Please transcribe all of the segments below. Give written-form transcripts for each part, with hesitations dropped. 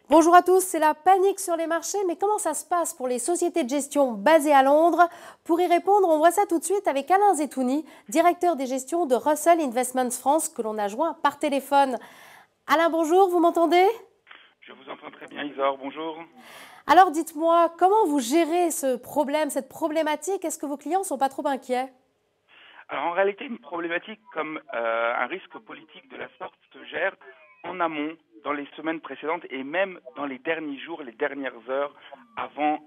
Bonjour à tous, c'est la panique sur les marchés, mais comment ça se passe pour les sociétés de gestion basées à Londres? Pour y répondre, on voit ça tout de suite avec Alain Zetouni, directeur des gestions de Russell Investments France, que l'on a joint par téléphone. Alain, bonjour, vous m'entendez? Je vous entends très bien, Isor, bonjour. Alors dites-moi, comment vous gérez ce problème, cette problématique? Est-ce que vos clients ne sont pas trop inquiets? Alors en réalité, une problématique comme un risque politique de la sorte se gère en amont, dans les semaines précédentes et même dans les derniers jours, les dernières heures avant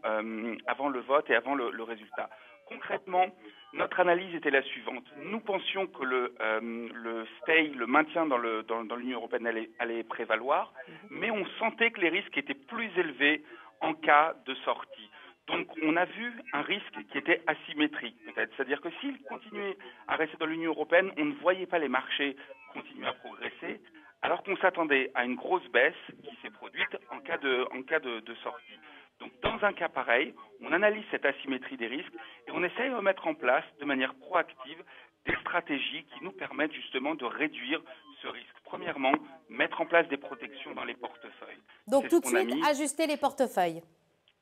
le vote et avant le résultat. Concrètement, notre analyse était la suivante. Nous pensions que le stay, le maintien dans l'Union européenne allait prévaloir, mais on sentait que les risques étaient plus élevés en cas de sortie. Donc on a vu un risque qui était asymétrique peut-être, c'est-à-dire que s'il continuait à rester dans l'Union européenne, on ne voyait pas les marchés continuer à progresser, alors qu'on s'attendait à une grosse baisse qui s'est produite en cas de sortie. Donc dans un cas pareil, on analyse cette asymétrie des risques et on essaye de mettre en place de manière proactive des stratégies qui nous permettent justement de réduire ce risque. Premièrement, mettre en place des protections dans les portefeuilles. Donc C'est ce tout de qu'on a suite, mis. ajuster les portefeuilles.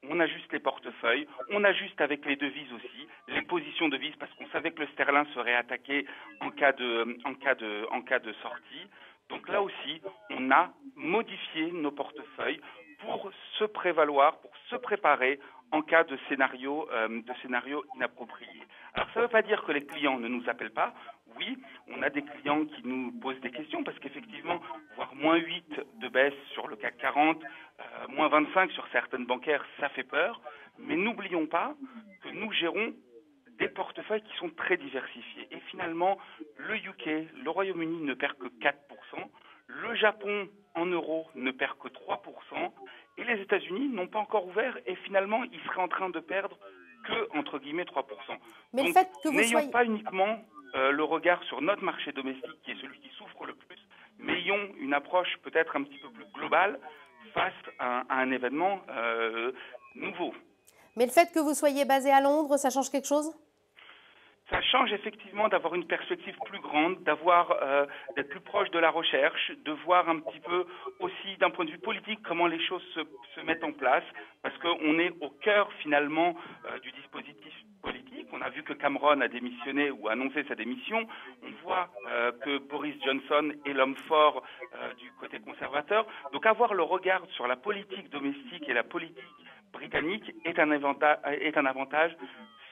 On ajuste les portefeuilles, on ajuste avec les devises aussi, les positions de devises parce qu'on savait que le sterling serait attaqué en cas de sortie. Donc là aussi, on a modifié nos portefeuilles pour se prévaloir, pour se préparer en cas de scénario inapproprié. Alors ça ne veut pas dire que les clients ne nous appellent pas. Oui, on a des clients qui nous posent des questions parce qu'effectivement, voir -8 de baisse sur le CAC 40, -25 sur certaines bancaires, ça fait peur. Mais n'oublions pas que nous gérons des portefeuilles qui sont très diversifiés. Et finalement, le UK, le Royaume-Uni ne perd que 4%, le Japon en euros ne perd que 3%, et les États-Unis n'ont pas encore ouvert, et finalement, ils seraient en train de perdre que, entre guillemets, 3%. Mais Donc, le fait que vous n'ayons soyez... pas uniquement le regard sur notre marché domestique, qui est celui qui souffre le plus, mais ayons une approche peut-être un petit peu plus globale face à un événement nouveau. Mais le fait que vous soyez basé à Londres, ça change quelque chose? Ça change effectivement d'avoir une perspective plus grande, d'être plus proche de la recherche, de voir un petit peu aussi d'un point de vue politique comment les choses se mettent en place, parce qu'on est au cœur finalement du dispositif politique. On a vu que Cameron a démissionné ou a annoncé sa démission. On voit que Boris Johnson est l'homme fort du côté conservateur. Donc avoir le regard sur la politique domestique et la politique britannique est un avantage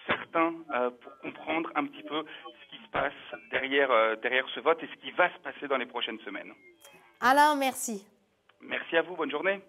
certain pour comprendre un petit peu ce qui se passe derrière ce vote et ce qui va se passer dans les prochaines semaines. Alain, merci. Merci à vous, bonne journée.